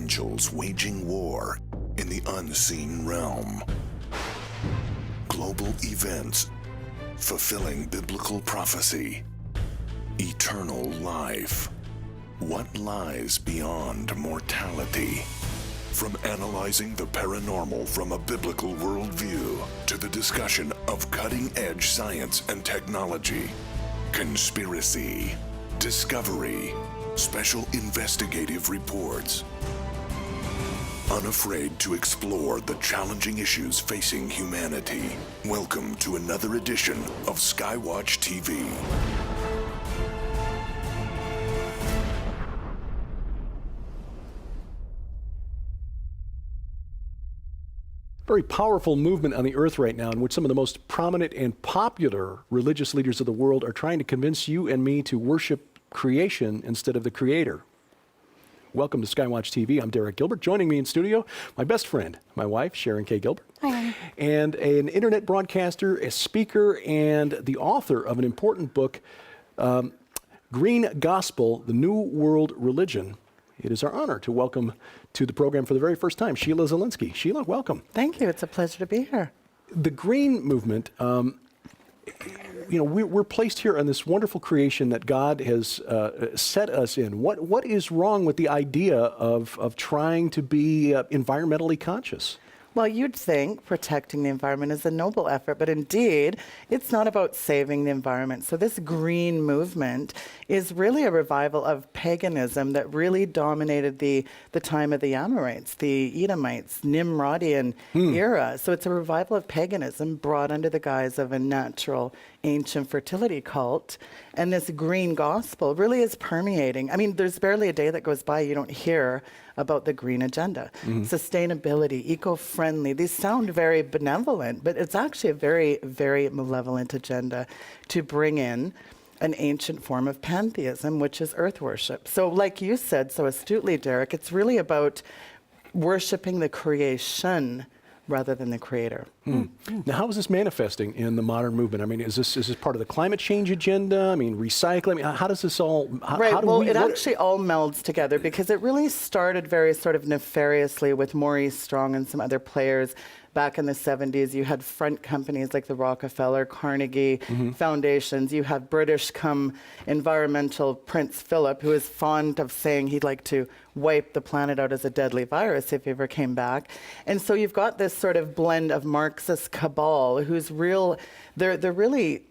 angels waging war in the unseen realm. Global events fulfilling biblical prophecy. Eternal life. What lies beyond mortality? From analyzing the paranormal from a biblical worldview to the discussion of cutting-edge science and technology, conspiracy, discovery, special investigative reports. Unafraid to explore the challenging issues facing humanity. Welcome to another edition of Skywatch TV. Very powerful movement on the earth right now in which some of the most prominent and popular religious leaders of the world are trying to convince you and me to worship creation instead of the creator. Welcome to Skywatch TV. I'm Derek Gilbert. Joining me in studio, my best friend, my wife, Sharon K. Gilbert. Hi. And an internet broadcaster, a speaker, and the author of an important book, Green Gospel, The New World Religion. It is our honor to welcome to the program for the very first time, Sheila Zilinsky. Sheila, welcome. Thank you. It's a pleasure to be here. The green movement, we're placed here on this wonderful creation that God has set us in. What is wrong with the idea of trying to be environmentally conscious? Well, you'd think protecting the environment is a noble effort, but indeed, it's not about saving the environment. So this green movement is really a revival of paganism that really dominated the time of the Amorites, the Edomites, Nimrodian era. So it's a revival of paganism brought under the guise of a natural ancient fertility cult. And this green gospel really is permeating. I mean, there's barely a day that goes by you don't hear about the green agenda. Sustainability, eco-friendly. These sound very benevolent, but it's actually a very, very malevolent agenda to bring in an ancient form of pantheism, which is earth worship. So like you said so astutely, Derek, it's really about worshiping the creation rather than the creator. Now, how is this manifesting in the modern movement? I mean, is this part of the climate change agenda? I mean, recycling? I mean, how does this all... It actually all melds together because it really started very sort of nefariously with Maurice Strong and some other players. Back in the 70s, you had front companies like the Rockefeller, Carnegie foundations. You have British come environmental Prince Philip, who is fond of saying he'd like to wipe the planet out as a deadly virus if he ever came back. And so you've got this sort of blend of Marxist cabal who's they're really,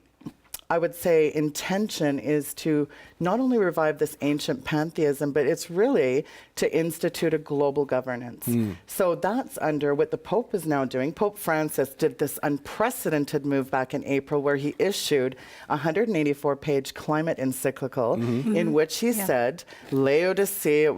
I would say, intention is to not only revive this ancient pantheism, but it's really to institute a global governance. So that's under what the Pope is now doing. Pope Francis did this unprecedented move back in April where he issued a 184-page climate encyclical in which he said, Laodicea,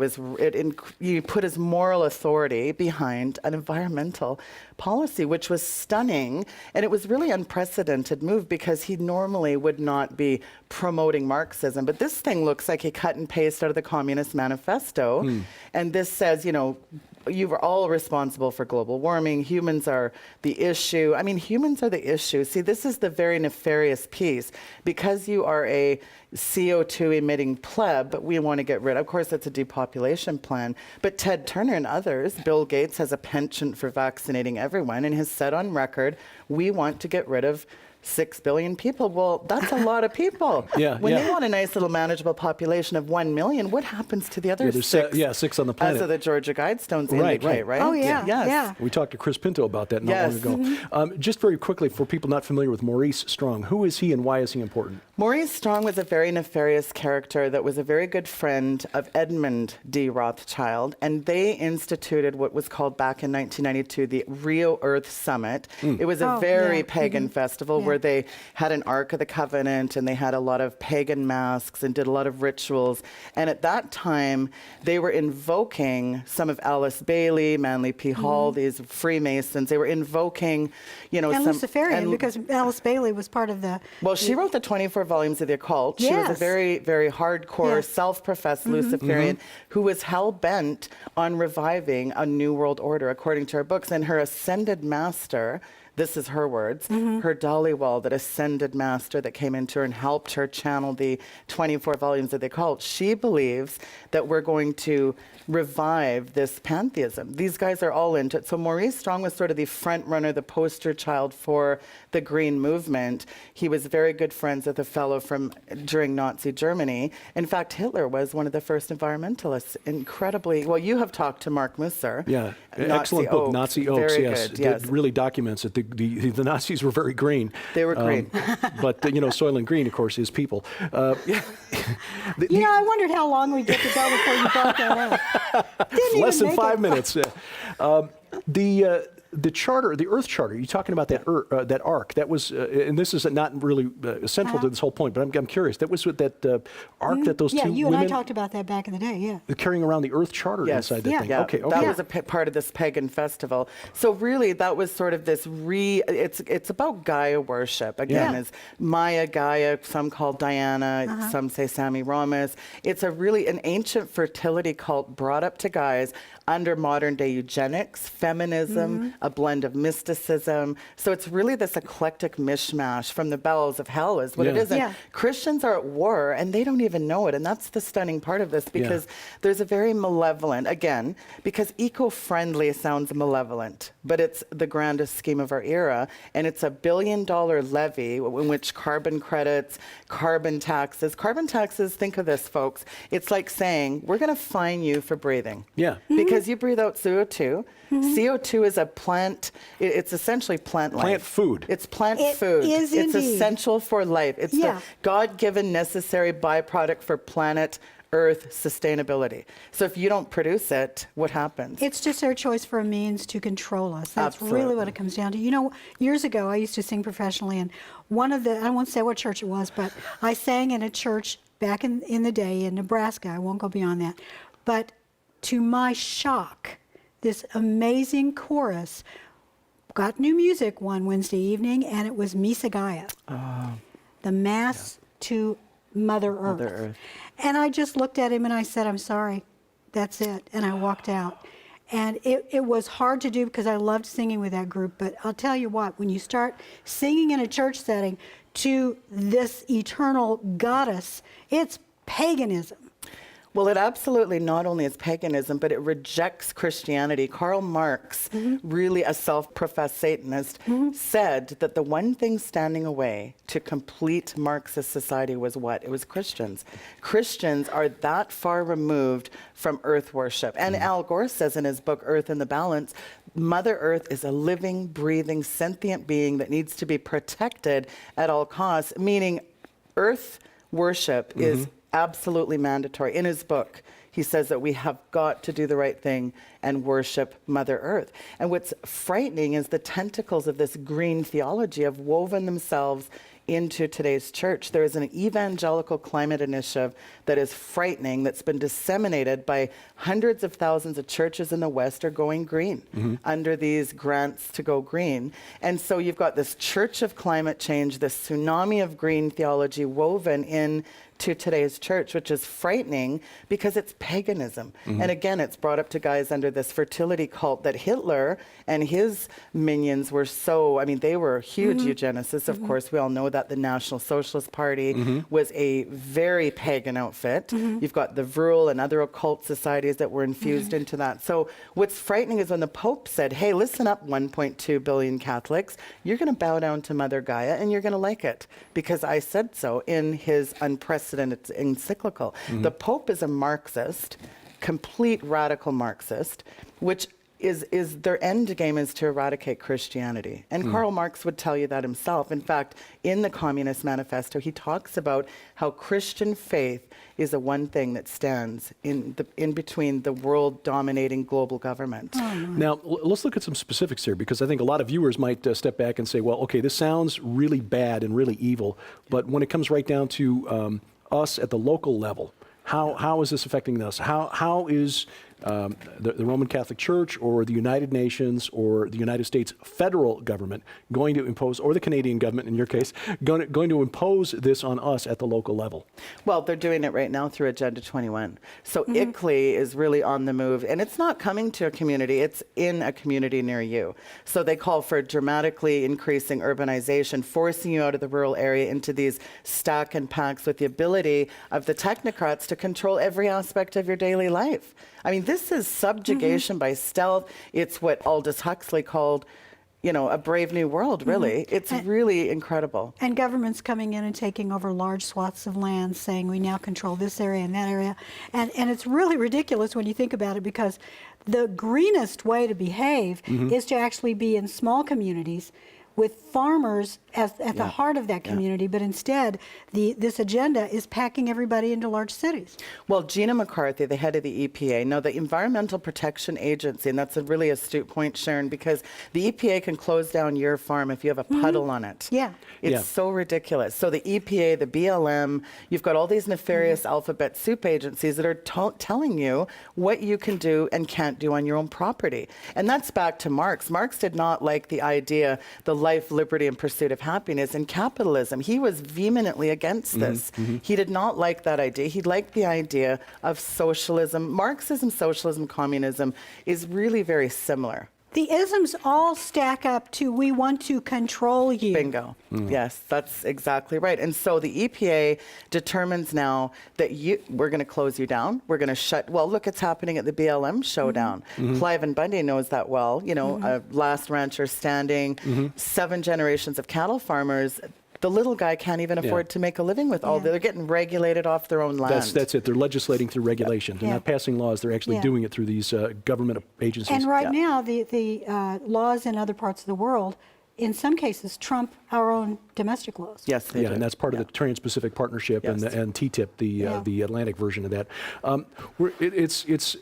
he put his moral authority behind an environmental policy, which was stunning. And it was really unprecedented move because he normally would not be promoting Marxism. But this thing looks like he cut and pasted out of the Communist Manifesto. And this says, you are all responsible for global warming. Humans are the issue. I mean, humans are the issue. See, this is the very nefarious piece. Because you are a CO2 emitting pleb, we want to get rid of course, it's a depopulation plan. But Ted Turner and others, Bill Gates has a penchant for vaccinating everyone and has said on record, we want to get rid of 6 billion people. Well, that's a lot of people. When they want a nice little manageable population of 1 million, what happens to the other six? 6 on the planet. As of the Georgia Guidestones indicate, right? Oh, yeah. Yes. Yeah. We talked to Chris Pinto about that not long ago. Just very quickly, for people not familiar with Maurice Strong, who is he and why is he important? Maurice Strong was a very nefarious character that was a very good friend of Edmund D. Rothschild, and they instituted what was called back in 1992 the Rio Earth Summit. It was a very pagan festival where they had an Ark of the Covenant and they had a lot of pagan masks and did a lot of rituals. And at that time, they were invoking some of Alice Bailey, Manly P. Hall, these Freemasons. They were invoking, and Luciferian, because Alice Bailey was part of the... Well, she wrote the 24 volumes of the occult. She was a very, very hardcore, self-professed Luciferian who was hell-bent on reviving a new world order, according to her books. And her ascended master, this is her words, her Dhaliwal, that ascended master that came into her and helped her channel the 24 volumes of the occult, she believes that we're going to revive this pantheism. These guys are all into it. So Maurice Strong was sort of the front runner, the poster child for the Green movement. He was very good friends with a fellow from during Nazi Germany. In fact, Hitler was one of the first environmentalists. Incredibly, well, you have talked to Mark Musser. Yeah, excellent book, Nazi Oaks. Very Yes, good, yes. It really documents it. The Nazis were very green. They were green. But Soylent Green, of course, is people. I wondered how long we'd get to go before you brought that up. Didn't Less even than make 5 it. minutes. The charter, the Earth Charter. You're talking about that ark. That was, and this is not really central to this whole point. But I'm curious. That was with that ark that those Yeah, two you women and I talked about that back in the day, yeah. carrying around the Earth Charter Yes. inside the Yeah. thing. Yeah, Okay. that was a part of this pagan festival. So really, that was sort of this it's about Gaia worship. Again, Yeah. is Maya, Gaia, some call Diana, some say Semiramis. It's an ancient fertility cult brought up to guys under modern day eugenics, feminism, a blend of mysticism. So it's really this eclectic mishmash from the bowels of hell is what it Yeah. is. And Yeah. Christians are at war and they don't even know it. And that's the stunning part of this, because there's a very malevolent, again, because eco-friendly sounds malevolent, but it's the grandest scheme of our era. And it's $1 billion levy in which carbon credits, carbon taxes, think of this, folks. It's like saying, we're going to fine you for breathing. Yeah. Because you breathe out CO2. CO2 is a plant, it's essentially plant life. Plant food. It's plant It food. is It's indeed. essential for life. It's Yeah. the God-given necessary byproduct for planet Earth sustainability. So if you don't produce it, what happens? It's just their choice for a means to control us. That's really Absolutely. what it comes down to. Years ago, I used to sing professionally, and I won't say what church it was, but I sang in a church back in the day in Nebraska. I won't go beyond that. But to my shock, this amazing chorus got new music one Wednesday evening, and it was Misa Gaia, the Mass to Mother Earth. Mother Earth. And I just looked at him and I said, I'm sorry, that's it. And I walked out. And it was hard to do because I loved singing with that group. But I'll tell you what, when you start singing in a church setting to this eternal goddess, it's paganism. Well, it absolutely not only is paganism, but it rejects Christianity. Karl Marx, really a self-professed Satanist, said that the one thing standing away to complete Marxist society was what? It was Christians. Christians are that far removed from earth worship. And Al Gore says in his book, Earth in the Balance, Mother Earth is a living, breathing, sentient being that needs to be protected at all costs, meaning earth worship is absolutely mandatory. In his book, he says that we have got to do the right thing and worship Mother Earth. And what's frightening is the tentacles of this green theology have woven themselves into today's church. There is an evangelical climate initiative that is frightening, that's been disseminated by hundreds of thousands of churches in the West are going green under these grants to go green. And so you've got this church of climate change, this tsunami of green theology woven in to today's church, which is frightening because it's paganism. And again, it's brought up to guys under this fertility cult that Hitler and his minions were they were huge eugenicists. Of course, we all know that the National Socialist Party was a very pagan outfit. You've got the Vrul and other occult societies that were infused into that. So what's frightening is when the Pope said, hey, listen up, 1.2 billion Catholics, you're going to bow down to Mother Gaia and you're going to like it because I said so in his unprecedented encyclical. The Pope is a Marxist, complete radical Marxist, which is their end game is to eradicate Christianity. And Karl Marx would tell you that himself. In fact, in the Communist Manifesto, he talks about how Christian faith is the one thing that stands in between the world dominating global government. Now, let's look at some specifics here, because I think a lot of viewers might step back and say, well, okay, this sounds really bad and really evil, but when it comes right down to us at the local level, how is this affecting us? How is the Roman Catholic Church or the United Nations or the United States federal government going to impose, or the Canadian government in your case, going to impose this on us at the local level? Well, they're doing it right now through Agenda 21. So ICLEI is really on the move, and it's not coming to a community, it's in a community near you. So they call for dramatically increasing urbanization, forcing you out of the rural area into these stack and packs with the ability of the technocrats to control every aspect of your daily life. I mean, this is subjugation by stealth. It's what Aldous Huxley called, you know, a brave new world, really. It's really incredible. And governments coming in and taking over large swaths of land, saying we now control this area and that area. And it's really ridiculous when you think about it, because the greenest way to behave is to actually be in small communities with farmers at the heart of that community, but instead this agenda is packing everybody into large cities. Well, Gina McCarthy, the head of the EPA, no, the Environmental Protection Agency, and that's a really astute point, Sharon, because the EPA can close down your farm if you have a puddle on it. Yeah. It's so ridiculous. So the EPA, the BLM, you've got all these nefarious alphabet soup agencies that are telling you what you can do and can't do on your own property. And that's back to Marx. Marx did not like the idea, the life, liberty, and pursuit of happiness in capitalism. He was vehemently against this. He did not like that idea. He liked the idea of socialism. Marxism, socialism, communism is really very similar. The isms all stack up to we want to control you. Bingo. Yes, that's exactly right. And so the EPA determines now that we're going to close you down. We're going to shut. Well, look, it's happening at the BLM showdown. Clive and Bundy knows that well. You know, last rancher standing, 7 generations of cattle farmers. The little guy can't even afford to make a living with all. They're getting regulated off their own land. That's it. They're legislating through regulation. They're not passing laws. They're actually doing it through these government agencies. And right now, the laws in other parts of the world, in some cases, trump our own domestic laws. Yes, they do. And that's part of the Trans-Pacific Partnership and TTIP, the Atlantic version of that. It's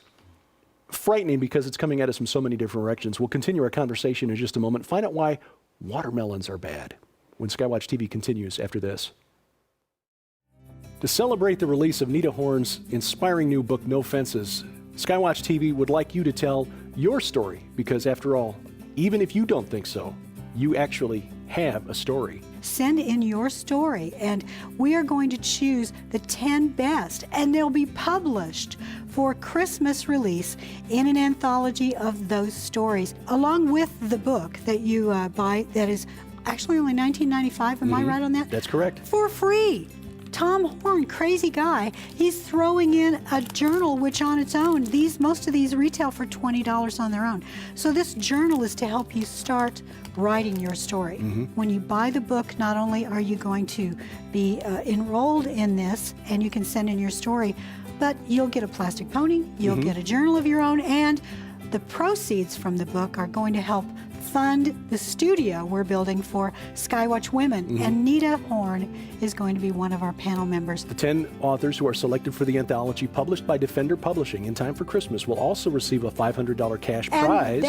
frightening because it's coming at us from so many different directions. We'll continue our conversation in just a moment. Find out why watermelons are bad when Skywatch TV continues after this. To celebrate the release of Nita Horn's inspiring new book, No Fences, Skywatch TV would like you to tell your story, because after all, even if you don't think so, you actually have a story. Send in your story, and we are going to choose the 10 best, and they'll be published for Christmas release in an anthology of those stories, along with the book that you buy that is actually only $19.95, am I right on that? That's correct. For free. Tom Horn, crazy guy, he's throwing in a journal which on its own, most of these retail for $20 on their own. So this journal is to help you start writing your story. When you buy the book, not only are you going to be enrolled in this and you can send in your story, but you'll get a plastic pony, you'll get a journal of your own, and the proceeds from the book are going to help fund the studio we're building for Skywatch Women. And Nita Horn is going to be one of our panel members. The 10 authors who are selected for the anthology, published by Defender Publishing in time for Christmas, will also receive a $500 cash prize.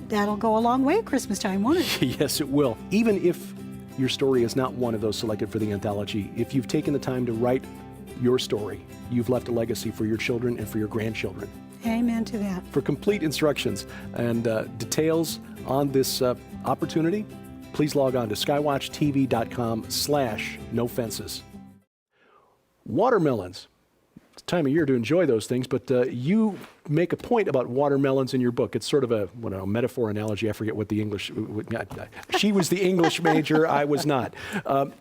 That'll go a long way at Christmas time, won't it? Yes, it will. Even if your story is not one of those selected for the anthology, if you've taken the time to write your story, you've left a legacy for your children and for your grandchildren. Amen to that. For complete instructions and details on this opportunity, please log on to skywatchtv.com/nofences. Watermelons. It's the time of year to enjoy those things, but you make a point about watermelons in your book. It's sort of a metaphor, analogy. I forget what the English... She was the English major. I was not.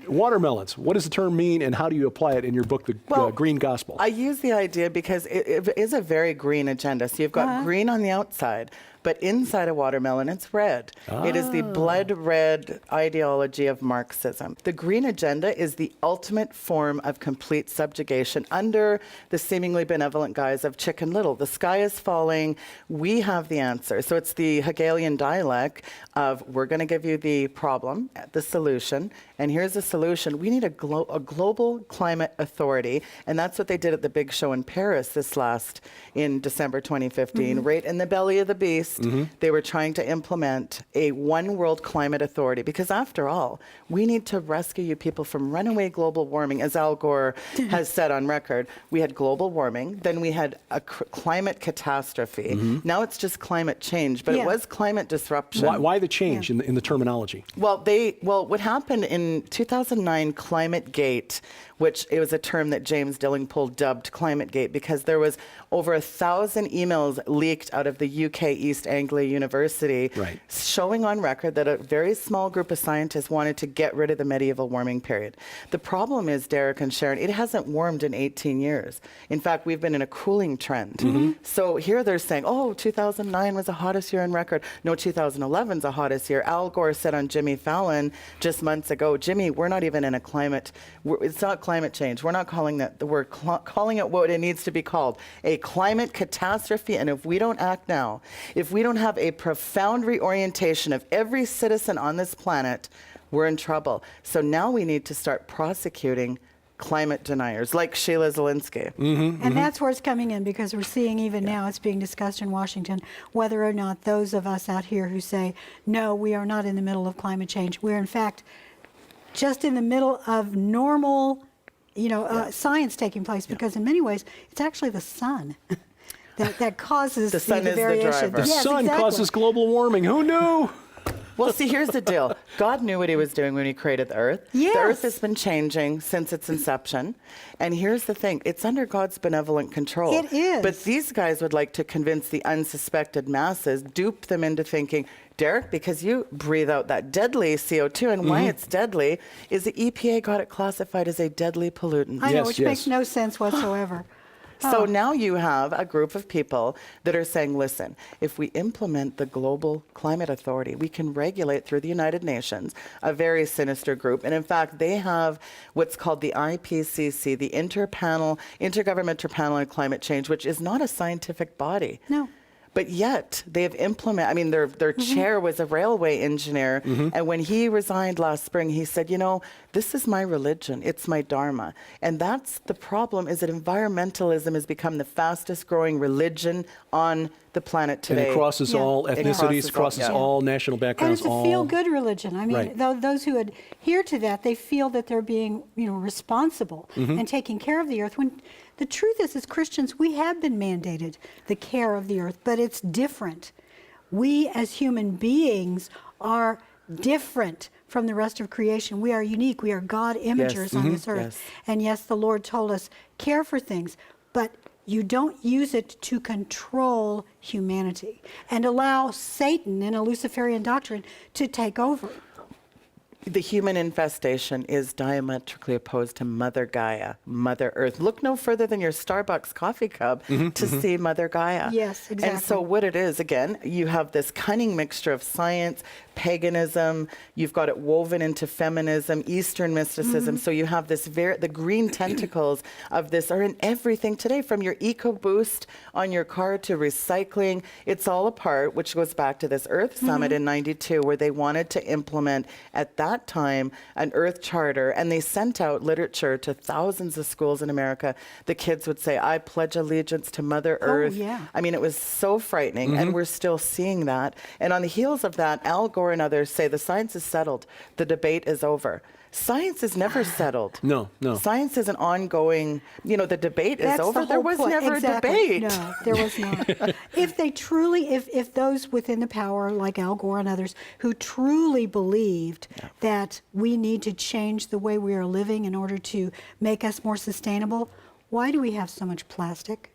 Watermelons. What does the term mean, and how do you apply it in your book, The Green Gospel? I use the idea because it is a very green agenda. So you've got green on the outside, but inside a watermelon, it's red. It is the blood red ideology of Marxism. The green agenda is the ultimate form of complete subjugation under the seemingly benevolent guise of Chicken Little. The sky is falling. We have the answer. So it's the Hegelian dialect of, we're going to give you the problem, the solution, and here's the solution. We need a global climate authority, and that's what they did at the big show in Paris in December 2015, right in the belly of the beast. They were trying to implement a one world climate authority, because after all, we need to rescue you people from runaway global warming. As Al Gore has said on record, we had global warming, then we had a climate catastrophe. Now it's just climate change, but it was climate disruption. Why the change in the terminology? Well, what happened in 2009, ClimateGate, which it was a term that James Dillingpool dubbed ClimateGate because there was over 1,000 emails leaked out of the UK East Anglia University showing on record that a very small group of scientists wanted to get rid of the medieval warming period. The problem is, Derek and Sharon, it hasn't warmed in 18 years. In fact, we've been in a cooling trend. So here they're saying, oh, 2009 was the hottest year on record. No, 2011 is the hottest year. Al Gore said on Jimmy Fallon just months ago, Jimmy, we're not even in a climate, it's not climate change. We're not calling that, we're calling it what it needs to be called, a climate catastrophe. And if we don't act now, if we don't have a profound reorientation of every citizen on this planet, we're in trouble. So now we need to start prosecuting climate deniers like Sheila Zilinsky. And that's where it's coming in, because we're seeing even now it's being discussed in Washington whether or not those of us out here who say, no, we are not in the middle of climate change. We're in fact just in the middle of normal science taking place, because in many ways it's actually the sun that causes the sun is variation. the driver. The sun causes global warming. Who knew? Well, see, here's the deal. God knew what he was doing when he created the earth. The earth has been changing since its inception. And here's the thing. It's under God's benevolent control. It is. But these guys would like to convince the unsuspected masses, dupe them into thinking, Derek, because you breathe out that deadly CO2, and why it's deadly is the EPA got it classified as a deadly pollutant. I know, which makes no sense whatsoever. So now you have a group of people that are saying, listen, if we implement the Global Climate Authority, we can regulate through the United Nations, a very sinister group. And in fact, they have what's called the IPCC, the Intergovernmental Panel on Climate Change, which is not a scientific body. No. But yet they have implemented, I mean, their chair was a railway engineer. And when he resigned last spring, he said, this is my religion. It's my dharma. And that's the problem, is that environmentalism has become the fastest growing religion on the planet today. And it crosses all ethnicities, crosses all national backgrounds. And it's a feel-good religion. I mean, those who adhere to that, they feel that they're being, responsible and taking care of the earth. When the truth is, as Christians, we have been mandated the care of the earth, but it's different. We, as human beings, are different from the rest of creation. We are unique. We are God imagers on this earth. And yes, the Lord told us, care for things, but you don't use it to control humanity and allow Satan and a Luciferian doctrine to take over. The human infestation is diametrically opposed to Mother Gaia, Mother Earth. Look no further than your Starbucks coffee cup to see Mother Gaia. Yes, exactly. And so what it is, again, you have this cunning mixture of science, paganism, you've got it woven into feminism, Eastern mysticism. So you have this the green tentacles of this are in everything today, from your EcoBoost on your car to recycling. It's all a part, which goes back to this Earth Summit in '92, where they wanted to implement at that time an Earth Charter, and they sent out literature to thousands of schools in America. The kids would say, I pledge allegiance to Mother Earth. I mean, it was so frightening, and we're still seeing that. And on the heels of that, Al Gore and others say the science is settled. The debate is over. Science is never settled. No. Science is an ongoing, the debate is over. There was never a debate. No, there was not. If they truly, if those within the power, like Al Gore and others, who truly believed that we need to change the way we are living in order to make us more sustainable, why do we have so much plastic?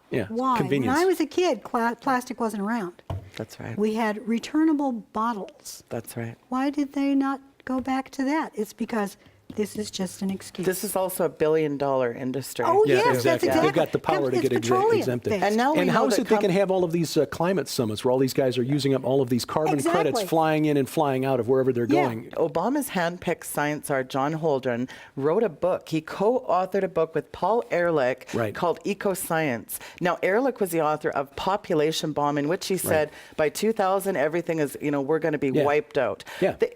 Yeah, Why? convenience. When I was a kid, plastic wasn't around. That's right. We had returnable bottles. That's right. Why did they not go back to that? It's because this is just an excuse. This is also a billion-dollar industry. Oh, Yeah, yes, exactly. that's exactly. They've got the power to It's get petroleum exempted. based. And now we And know how is that it they can have all of these climate summits where all these guys are using up all of these carbon credits, flying in and flying out of wherever they're going? Obama's hand-picked science czar, John Holdren, wrote a book. He co-authored a book with Paul Ehrlich called Eco-Science. Now, Ehrlich was the author of Population Bomb, in which he said, by 2000, everything is, we're going to be wiped out.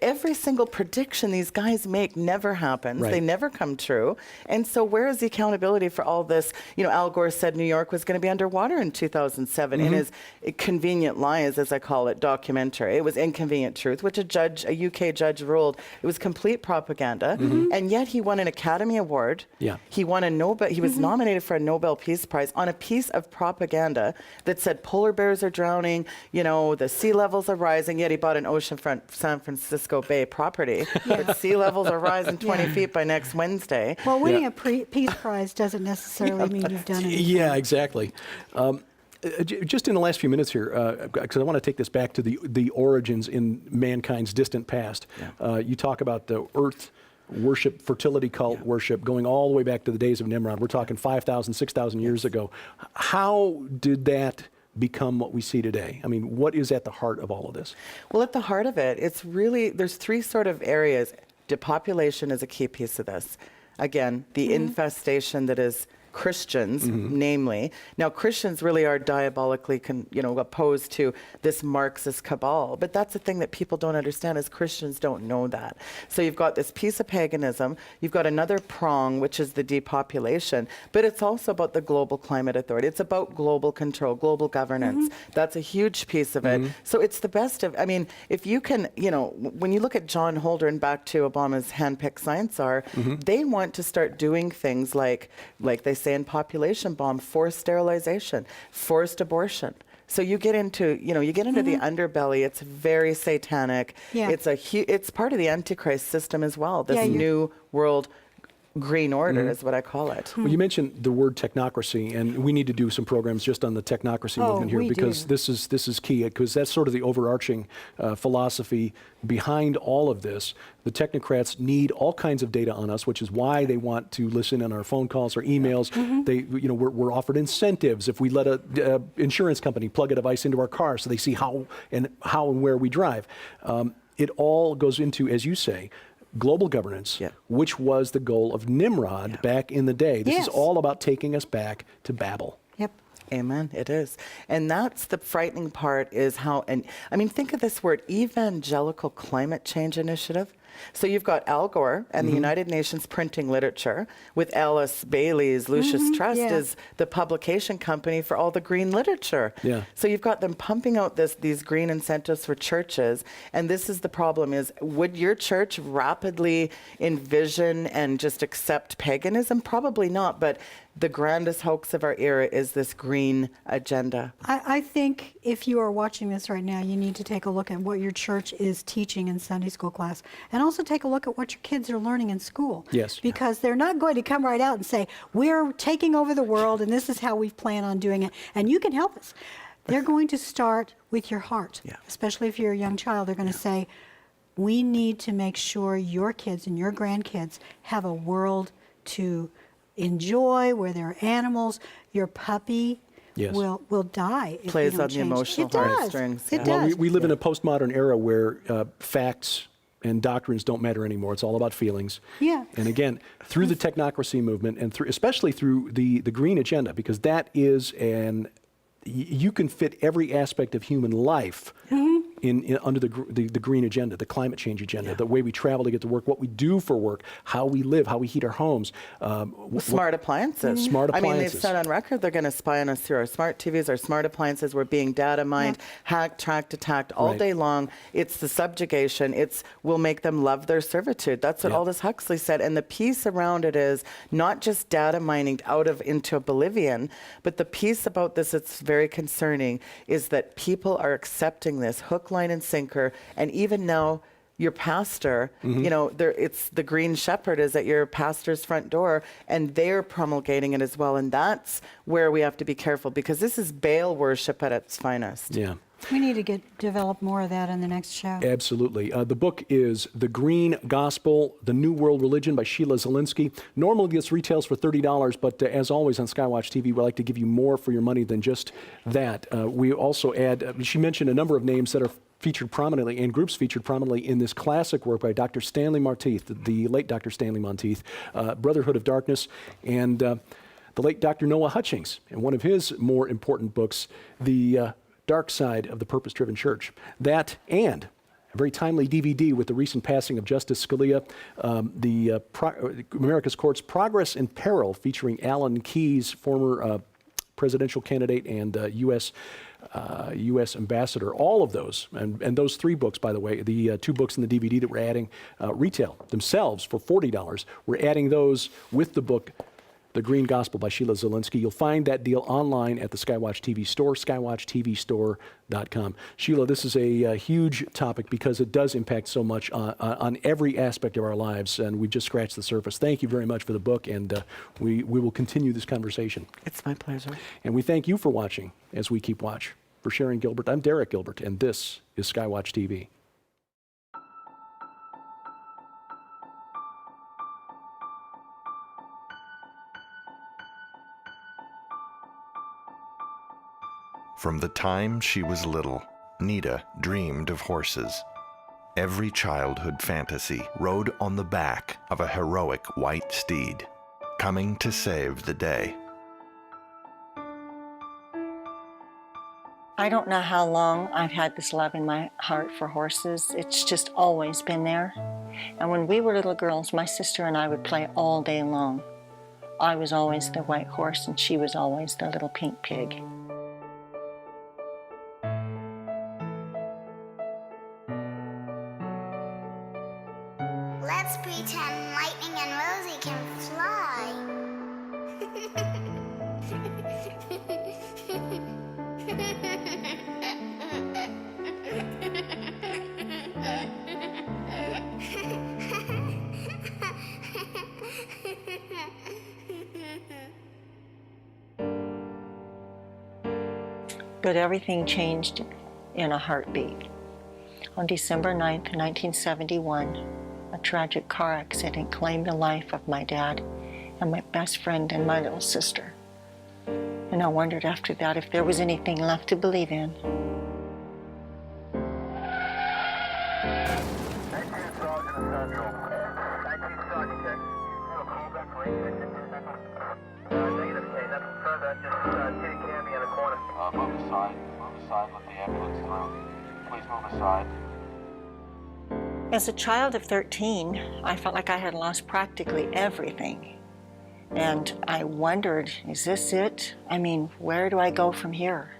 Every single prediction these guys make never happens. Right. They never come true. And so where is the accountability for all this? Al Gore said New York was going to be underwater in 2007 in his Convenient Lies, as I call it, documentary. It was Inconvenient Truth, which a UK judge ruled it was complete propaganda. And yet he won an Academy Award. Yeah. He won a Nobel. He was nominated for a Nobel Peace Prize on a piece of propaganda that said polar bears are drowning, the sea levels are rising, yet he bought an oceanfront San Francisco Bay property. But sea levels are rising 20 feet by next Wednesday. Well, winning a Peace Prize doesn't necessarily mean you've done anything. Yeah, exactly. Just in the last few minutes here, because I want to take this back to the origins in mankind's distant past. You talk about the earth worship, fertility cult worship, going all the way back to the days of Nimrod. We're talking 5,000, 6,000 years ago. How did that become what we see today? I mean, what is at the heart of all of this? Well, at the heart of it, it's really, there's three sort of areas. Depopulation is a key piece of this. Again, the infestation that is Christians, namely. Now, Christians really are diabolically, opposed to this Marxist cabal. But that's the thing that people don't understand is Christians don't know that. So you've got this piece of paganism. You've got another prong, which is the depopulation. But it's also about the global climate authority. It's about global control, global governance. That's a huge piece of it. So it's the best of, if you can, when you look at John Holdren, back to Obama's handpicked science czar, they want to start doing things like they say in Population Bomb, forced sterilization, forced abortion. So you get into, the underbelly. It's very satanic. Yeah. It's part of the Antichrist system as well. This new world green order is what I call it. Well, you mentioned the word technocracy, and we need to do some programs just on the technocracy movement here, because this is key, because that's sort of the overarching philosophy behind all of this. The technocrats need all kinds of data on us, which is why they want to listen on our phone calls or emails. We're offered incentives if we let a insurance company plug a device into our car, so they see how and where we drive. It all goes into, as you say, global governance, which was the goal of Nimrod back in the day. This is all about taking us back to Babel. Yep. Amen. It is. And that's the frightening part is how, think of this word, evangelical climate change initiative. So you've got Al Gore and the United Nations printing literature with Alice Bailey's Lucius Trust is the publication company for all the green literature. So you've got them pumping out these green incentives for churches. And this is the problem is, would your church rapidly envision and just accept paganism? Probably not. But the grandest hoax of our era is this green agenda. I think if you are watching this right now, you need to take a look at what your church is teaching in Sunday school class, and also take a look at what your kids are learning in school. Yes. Because they're not going to come right out and say, we're taking over the world and this is how we plan on doing it, and you can help us. They're going to start with your heart, especially if you're a young child. They're going to say, we need to make sure your kids and your grandkids have a world to enjoy, where there are animals. Your puppy will die if Plays you don't on the change. emotional heartstrings. It Well, does. we live in a postmodern era where facts and doctrines don't matter anymore. It's all about feelings. Yeah. And again, through the technocracy movement, and especially through the green agenda, because that is you can fit every aspect of human life under the green agenda, the climate change agenda, the way we travel to get to work, what we do for work, how we live, how we heat our homes. Smart appliances. Smart appliances. They've said on record they're going to spy on us through our smart TVs, our smart appliances. We're being data mined, hacked, tracked, attacked all day long. It's the subjugation. We'll make them love their servitude. That's what Aldous Huxley said. And the piece around it is not just data mining into oblivion, but the piece about this that's very concerning is that people are accepting this hook, line, and sinker. And even now, your pastor, it's the green shepherd is at your pastor's front door, and they're promulgating it as well. And that's where we have to be careful, because this is Baal worship at its finest. Yeah. We need to develop more of that in the next show. Absolutely. The book is The Green Gospel, The New World Religion by Sheila Zilinsky. Normally this retails for $30, but as always on Skywatch TV, we like to give you more for your money than just that. We also add, she mentioned a number of names that are featured prominently, and groups featured prominently in this classic work by Dr. Stanley Monteith, the late Dr. Stanley Monteith, Brotherhood of Darkness, and the late Dr. Noah Hutchings, and one of his more important books, The Dark Side of the Purpose-Driven Church. That and a very timely DVD with the recent passing of Justice Scalia, America's Courts Progress in Peril, featuring Alan Keyes, former presidential candidate and U.S. ambassador. All of those, and those 3 books, by the way, the 2 books in the DVD that we're adding retail themselves for $40. We're adding those with the book, The Green Gospel by Sheila Zilinsky. You'll find that deal online at the Skywatch TV store, skywatchtvstore.com. Sheila, this is a huge topic because it does impact so much on every aspect of our lives, and we've just scratched the surface. Thank you very much for the book, and we will continue this conversation. It's my pleasure. And we thank you for watching as we keep watch. For Sharon Gilbert, I'm Derek Gilbert, and this is Skywatch TV. From the time she was little, Nita dreamed of horses. Every childhood fantasy rode on the back of a heroic white steed, coming to save the day. I don't know how long I've had this love in my heart for horses. It's just always been there. And when we were little girls, my sister and I would play all day long. I was always the white horse and she was always the little pink pig. Let's pretend Lightning and Rosie can fly. But everything changed in a heartbeat. On December 9th, 1971, a tragic car accident claimed the life of my dad and my best friend and my little sister. And I wondered after that if there was anything left to believe in. Move aside, let the ambulance through. Please move aside. As a child of 13, I felt like I had lost practically everything. And I wondered, is this it? I mean, where do I go from here?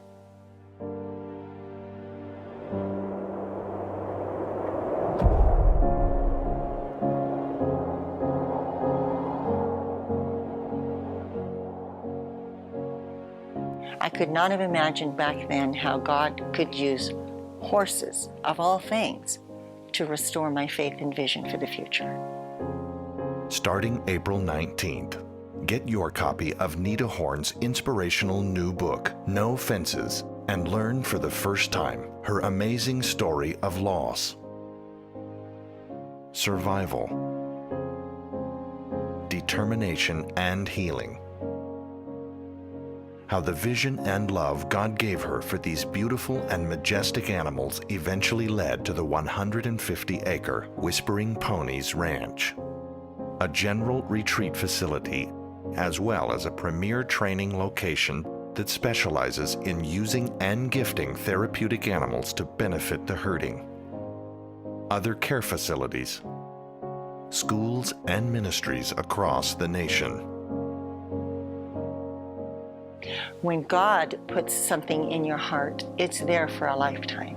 I could not have imagined back then how God could use horses, of all things, to restore my faith and vision for the future. Starting April 19th, get your copy of Nita Horn's inspirational new book, No Fences, and learn for the first time her amazing story of loss, survival, determination, and healing. How the vision and love God gave her for these beautiful and majestic animals eventually led to the 150-acre Whispering Ponies Ranch, a general retreat facility, as well as a premier training location that specializes in using and gifting therapeutic animals to benefit the herding. Other care facilities, schools, and ministries across the nation. When God puts something in your heart, it's there for a lifetime.